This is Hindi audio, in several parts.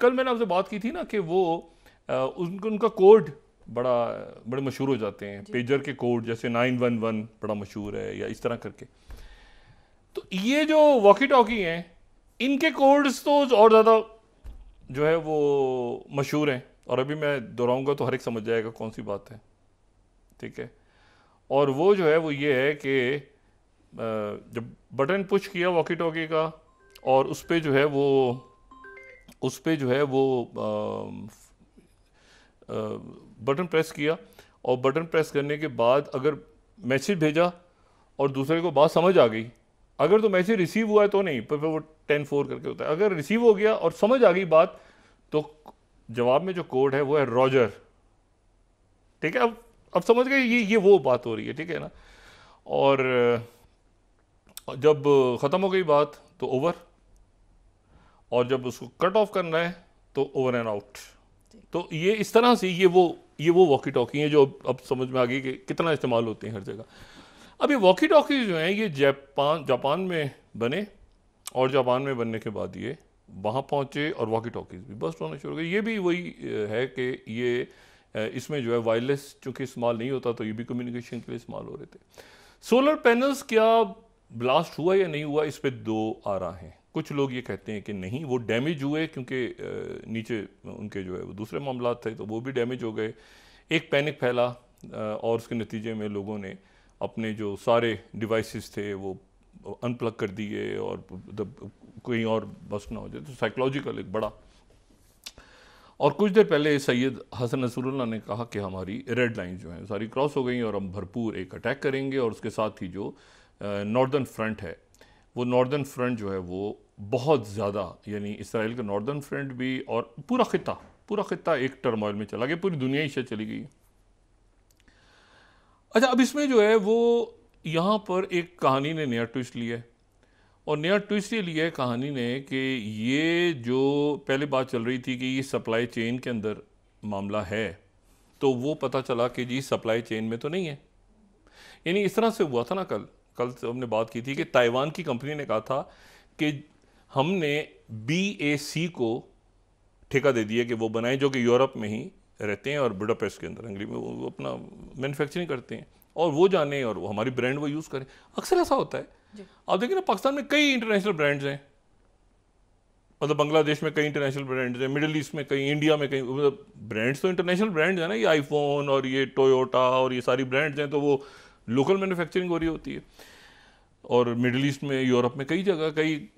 कल मैंने आपसे बात की थी ना कि वो उनका कोड बड़े मशहूर हो जाते हैं, पेजर के कोड जैसे 911 बड़ा मशहूर है या इस तरह करके। तो ये जो वॉकी टॉकी हैं इनके कोड्स तो और ज़्यादा जो है वो मशहूर हैं, और अभी मैं दोहराऊंगा तो हर एक समझ जाएगा कौन सी बात है, ठीक है। और वो जो है वो ये है कि जब बटन पुश किया वॉकी टॉकी का और उस पर जो है वो बटन प्रेस किया, और बटन प्रेस करने के बाद अगर मैसेज भेजा और दूसरे को बात समझ आ गई, अगर तो मैसेज रिसीव हुआ है तो नहीं, पर वो 10-4 करके होता है, अगर रिसीव हो गया और समझ आ गई बात तो जवाब में जो कोड है वो है रॉजर, ठीक है। अब समझ गए, ये वो बात हो रही है, ठीक है ना। और जब ख़त्म हो गई बात तो ओवर, और जब उसको कट ऑफ करना है तो ओवर एंड आउट। तो ये इस तरह से ये वो वॉकी टॉकी हैं जो अब समझ में आ गई कि कितना इस्तेमाल होते हैं हर जगह। अब ये वॉकी टॉकी जो हैं ये जापान में बने, और जापान में बनने के बाद ये वहाँ पहुँचे और वॉकी टॉकीज भी बस्ट होना शुरू हो गए। ये भी वही है कि ये इसमें जो है वायरलेस चूँकि इस्तेमाल नहीं होता तो ये भी कम्युनिकेशन के लिए इस्तेमाल हो रहे थे। सोलर पैनल्स क्या ब्लास्ट हुआ या नहीं हुआ, इस पर दो आरा हैं। कुछ लोग ये कहते हैं कि नहीं, वो डैमेज हुए क्योंकि नीचे उनके जो है वो दूसरे मामला थे तो वो भी डैमेज हो गए। एक पैनिक फैला और उसके नतीजे में लोगों ने अपने जो सारे डिवाइसेस थे वो अनप्लग कर दिए और कोई और बस्ट ना हो जाए, तो साइकोलॉजिकल एक बड़ा। और कुछ देर पहले सैयद हसन नसरुल्लाह ने कहा कि हमारी रेड लाइन जो है सारी क्रॉस हो गई और हम भरपूर एक अटैक करेंगे, और उसके साथ ही जो नॉर्दर्न फ्रंट है वो नॉर्दर्न फ्रंट जो है वो बहुत ज़्यादा, यानी इसराइल का नॉर्दर्न फ्रंट भी और पूरा खिता एक टर्मोइल में चला गया, पूरी दुनिया ही चली गई। अच्छा, अब इसमें जो है वो यहाँ पर एक कहानी ने नया ट्विस्ट लिया है, और नया ट्विस्ट ये लिया है कहानी ने कि ये जो पहले बात चल रही थी कि ये सप्लाई चेन के अंदर मामला है, तो वो पता चला कि जी सप्लाई चेन में तो नहीं है। यानी इस तरह से हुआ था ना, कल से हमने बात की थी कि ताइवान की कंपनी ने कहा था कि हमने BAC को ठेका दे दिया कि वो बनाएं, जो कि यूरोप में ही रहते हैं और बुडापेस्ट के अंदर हंगरी में वो अपना मैन्युफैक्चरिंग करते हैं, और वो जाने और वो हमारी ब्रांड वो यूज़ करें। अक्सर ऐसा होता है। आप देखिए ना, पाकिस्तान में कई इंटरनेशनल ब्रांड्स हैं, मतलब बांग्लादेश में कई इंटरनेशनल ब्रांड्स हैं, मिडिल ईस्ट में कई, इंडिया में कई, मतलब ब्रांड्स तो इंटरनेशनल ब्रांड्स हैं ना, ये आईफोन और ये टोयोटा और ये सारी ब्रांड्स हैं, तो वो लोकल मैन्युफैक्चरिंग हो रही होती है। और मिडिल ईस्ट में, यूरोप में कई जगह कई,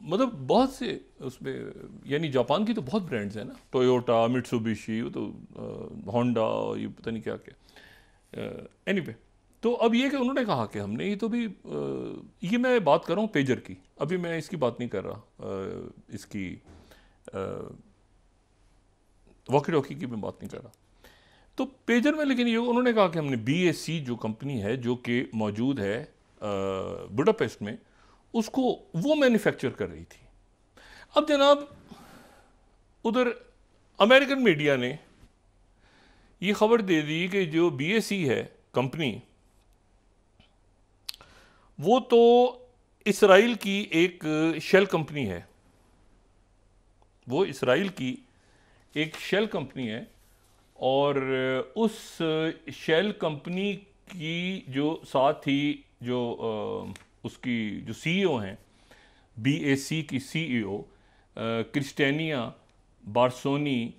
मतलब बहुत से उसमें, यानी जापान की तो बहुत ब्रांड्स हैं ना, टोयोटा, मित्सुबिशी, वो तो होंडा, ये पता नहीं क्या क्या। एनीवे, तो अब ये कि उन्होंने कहा कि हमने ये तो भी ये मैं बात कर रहा हूँ पेजर की, अभी मैं इसकी बात नहीं कर रहा, इसकी वॉकी टॉकी की मैं बात नहीं कर रहा। तो पेजर में लेकिन ये उन्होंने कहा कि हमने BAC जो कंपनी है जो कि मौजूद है बुडापेस्ट में, उसको वो मैन्युफैक्चर कर रही थी। अब जनाब उधर अमेरिकन मीडिया ने ये खबर दे दी कि जो BAC है कंपनी, वो तो इसराइल की एक शेल कंपनी है, वो इसराइल की एक शेल कंपनी है, और उस शेल कंपनी की जो साथ ही जो उसकी जो CEO हैं, BAC की CEO क्रिस्टेनिया बारसोनी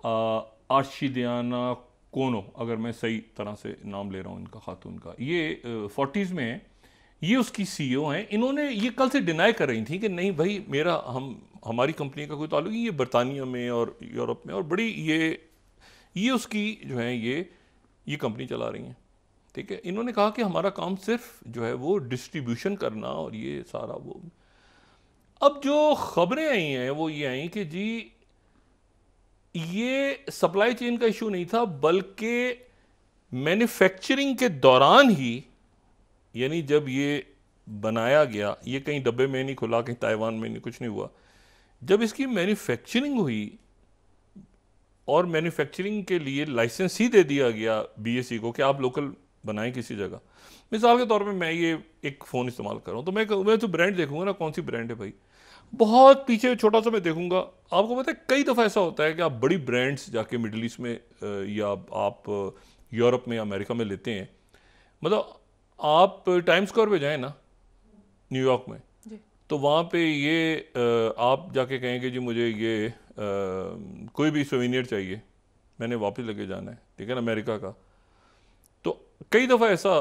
आर्शिदियाना कोनो, अगर मैं सही तरह से नाम ले रहा हूँ इनका, खातून का, ये 40s में है, ये उसकी CEO हैं। इन्होंने ये कल से डिनाई कर रही थी कि नहीं भाई, हमारी कंपनी का कोई ताल्लुक नहीं, ये बरतानिया में और यूरोप में, और बड़ी ये उसकी जो है ये कंपनी चला रही हैं, ठीक है। इन्होंने कहा कि हमारा काम सिर्फ जो है वो डिस्ट्रीब्यूशन करना और ये सारा वो। अब जो खबरें आई हैं वो ये आई कि जी ये सप्लाई चेन का इशू नहीं था, बल्कि मैन्युफैक्चरिंग के दौरान ही, यानी जब ये बनाया गया, ये कहीं डब्बे में नहीं खुला, कहीं ताइवान में नहीं, कुछ नहीं हुआ, जब इसकी मैन्युफैक्चरिंग हुई और मैन्युफैक्चरिंग के लिए लाइसेंस ही दे दिया गया BAC को कि आप लोकल बनाएं किसी जगह। मिसाल के तौर पे मैं ये एक फ़ोन इस्तेमाल कर रहा हूँ, तो मैं तो ब्रांड देखूंगा ना, कौन सी ब्रांड है भाई। बहुत पीछे छोटा सा मैं देखूंगा, आपको पता है कई दफ़ा ऐसा होता है कि आप बड़ी ब्रांड्स जाके मिडिल ईस्ट में या आप यूरोप में या अमेरिका में लेते हैं। मतलब आप टाइम स्क्वायर पे जाएं ना न्यूयॉर्क में, तो वहाँ पे ये आप जाके कहेंगे जी मुझे ये कोई भी सोवेनियर चाहिए, मैंने वापस लेके जाना है, ठीक है ना, अमेरिका का। तो कई दफ़ा ऐसा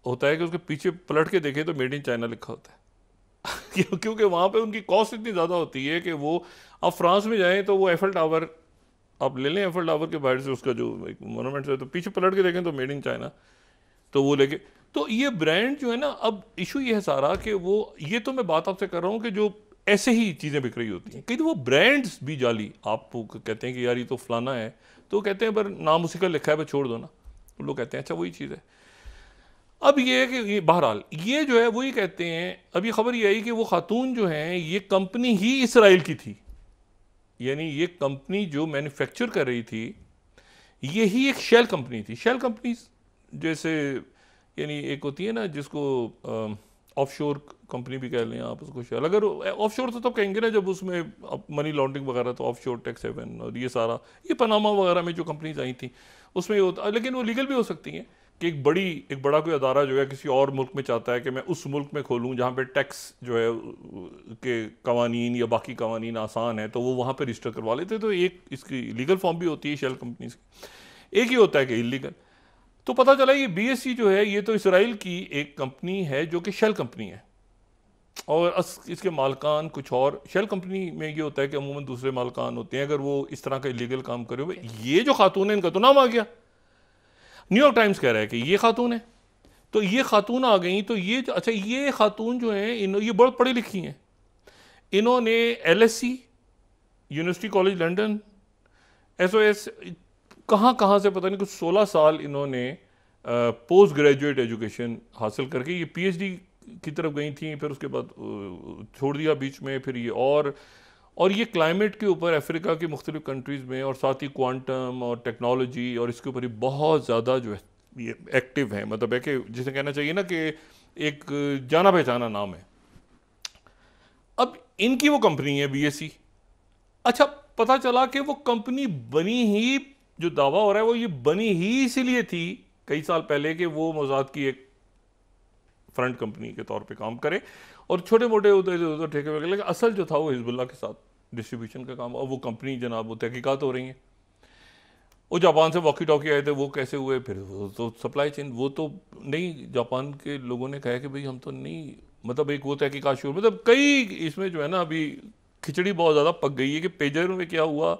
होता है कि उसके पीछे पलट के देखें तो मेड इन चाइना लिखा होता है। क्योंकि वहाँ पे उनकी कॉस्ट इतनी ज़्यादा होती है कि वो, आप फ्रांस में जाएं तो वो एफल टावर आप ले लें, एफल टावर के बाहर से उसका जो एक मोनूमेंट है, तो पीछे पलट के देखें तो मेड इन चाइना, तो वो लेके, तो ये ब्रांड जो है ना, अब इशू ये है सारा कि वो, ये तो मैं बात आपसे कर रहा हूँ कि जो ऐसे ही चीज़ें बिक रही होती हैं, कई तो वो ब्रांड्स भी जाली, आप कहते हैं कि यार ये तो फलाना है, तो कहते हैं पर नाम उसी का लिखा है, पर छोड़ दो ना, तो लोग कहते हैं अच्छा वही चीज़ है। अब ये है कि ये बहरहाल ये जो है वही कहते हैं, अब ये खबर ये आई कि वो खातून जो हैं ये कंपनी ही इसराइल की थी, यानी ये कंपनी जो मैन्युफैक्चर कर रही थी ये ही एक शेल कंपनी थी। शेल कंपनीज जैसे, यानी एक होती है ना जिसको ऑफशोर कंपनी भी कह लें आप उसको, शेल, अगर ऑफशोर तो तब कहेंगे ना जब उसमें मनी लॉन्ड्रिंग वगैरह, तो ऑफशोर टैक्स हेवन और ये सारा, ये पनामा वगैरह में जो कंपनीज आई थी उसमें ये होता, लेकिन वो लीगल भी हो सकती हैं कि एक बड़ा कोई अदारा जो है किसी और मुल्क में चाहता है कि मैं उस मुल्क में खोलूँ जहाँ पे टैक्स जो है के कवानीन या बाकी कवानीन आसान है, तो वो वहाँ पे रजिस्टर करवा लेते, तो एक इसकी लीगल फॉर्म भी होती है शेल कंपनीज की, एक ही होता है कि इलीगल। तो पता चला ये बीएससी जो है ये तो इसराइल की एक कंपनी है जो कि शेल कंपनी है, और इसके मालकान कुछ और, शेल कंपनी में ये होता है कि अमूमन दूसरे मालकान होते हैं अगर वो इस तरह का इलीगल काम करे हुए। ये जो खातून है इनका तो नाम आ गया, न्यूयॉर्क टाइम्स कह रहा है कि ये खातून है, तो ये खातून आ गई, तो ये अच्छा ये खातून जो है ये बहुत पढ़ी लिखी हैं, इन्होंने LSC, university college London, SOS, कहाँ से पता नहीं, कुछ 16 साल इन्होंने पोस्ट ग्रेजुएट एजुकेशन हासिल करके ये पीएचडी की तरफ गई थी, फिर उसके बाद छोड़ दिया बीच में, फिर ये और ये क्लाइमेट के ऊपर अफ्रीका की मुख्तलिफ कंट्रीज़ में, और साथ ही क्वांटम और टेक्नोलॉजी और इसके ऊपर ही बहुत ज़्यादा जो है ये एक्टिव हैं, मतलब है कि जिसे कहना चाहिए ना कि एक जाना पहचाना नाम है। अब इनकी वो कंपनी है बीएससी। अच्छा पता चला कि वो कंपनी बनी ही, जो दावा हो रहा है वो ये बनी ही इसीलिए थी कई साल पहले कि वो मोसाद की एक फ्रंट कंपनी के तौर पे काम करे और छोटे मोटे उधर ठेके वगैरह, लेकिन असल जो था वो हिजबुल्लाह के साथ डिस्ट्रीब्यूशन का काम। और वो कंपनी जनाब वो तहकीकात हो रही हैं, वो जापान से वॉकी टॉकी आए थे, वो कैसे हुए, फिर वो तो सप्लाई चेन, वो तो नहीं, जापान के लोगों ने कहा कि भाई हम तो नहीं, मतलब एक वो तहकीकात शुरू, मतलब कई इसमें जो है ना अभी खिचड़ी बहुत ज़्यादा पक गई है कि पेजर में क्या हुआ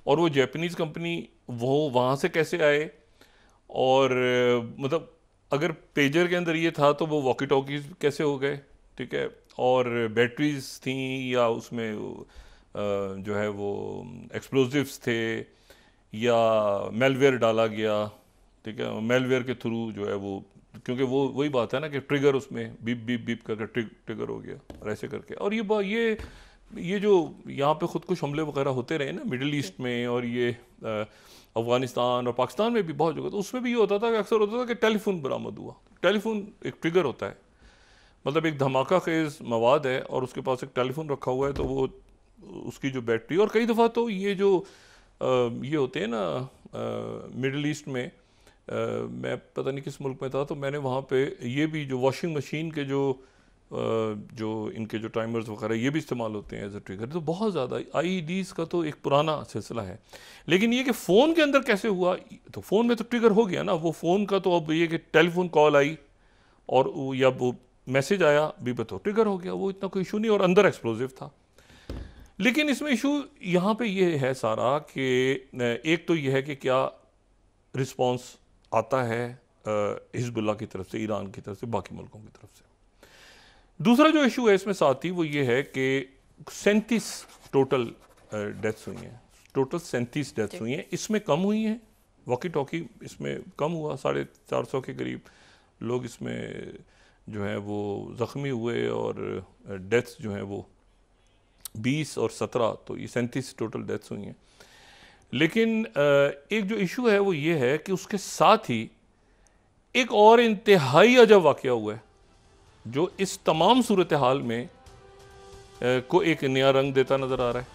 और वो जापानीज़ कंपनी वो वहाँ से कैसे आए, और मतलब अगर पेजर के अंदर ये था तो वो वॉकी टॉकीज कैसे हो गए, ठीक है, और बैटरीज थी या उसमें जो है वो एक्सप्लोजिव्स थे या मेलवेयर डाला गया, ठीक है, मेलवेयर के थ्रू जो है वो, क्योंकि वो वही बात है ना कि ट्रिगर उसमें बीप बीप बीप करके ट्रिगर हो गया और ऐसे करके। और ये जो यहाँ पे खुदकुश हमले वगैरह होते रहे ना मिडिल ईस्ट में, और ये अफ़गानिस्तान और पाकिस्तान में भी बहुत जगह, तो उसमें भी ये होता था कि अक्सर होता था कि टेलीफोन बरामद हुआ। टेलीफोन एक ट्रिगर होता है, मतलब एक धमाका खेज मवाद है और उसके पास एक टेलीफोन रखा हुआ है, तो वो उसकी जो बैटरी, और कई दफ़ा तो ये जो ये होते हैं ना मिडिल ईस्ट में, मैं पता नहीं किस मुल्क में था, तो मैंने वहाँ पे ये भी जो वॉशिंग मशीन के जो इनके जो टाइमर्स वगैरह ये भी इस्तेमाल होते हैं एज अ ट्रिगर। तो बहुत ज़्यादा आईईडीज़ का तो एक पुराना सिलसिला है, लेकिन ये कि फ़ोन के अंदर कैसे हुआ, तो फ़ोन में तो ट्रिगर हो गया ना, वो फ़ोन का तो अब ये कि टेलीफोन कॉल आई और या वो मैसेज आया भी तो ट्रिगर हो गया, वो इतना कोई इशू नहीं, और अंदर एक्सप्लोजिव था। लेकिन इसमें इशू यहाँ पे ये है सारा कि एक तो ये है कि क्या रिस्पॉन्स आता है हिजबुल्लाह की तरफ से, ईरान की तरफ से, बाकी मुल्कों की तरफ से। दूसरा जो इशू है इसमें साथ ही वो ये है कि 37 टोटल डेथ्स हुई हैं, टोटल 37 डेथ्स हुई हैं, इसमें कम हुई हैं वॉकी टॉकी, इसमें कम हुआ, 450 के करीब लोग इसमें जो है वो ज़ख्मी हुए, और डेथ्स जो हैं वो 20 और 17, तो ये 37 टोटल डेथ्स हुई हैं। लेकिन एक जो इशू है वो ये है कि उसके साथ ही एक और इंतहाई अजब वाक़या हुआ है जो इस तमाम सूरत हाल में को एक नया रंग देता नज़र आ रहा है।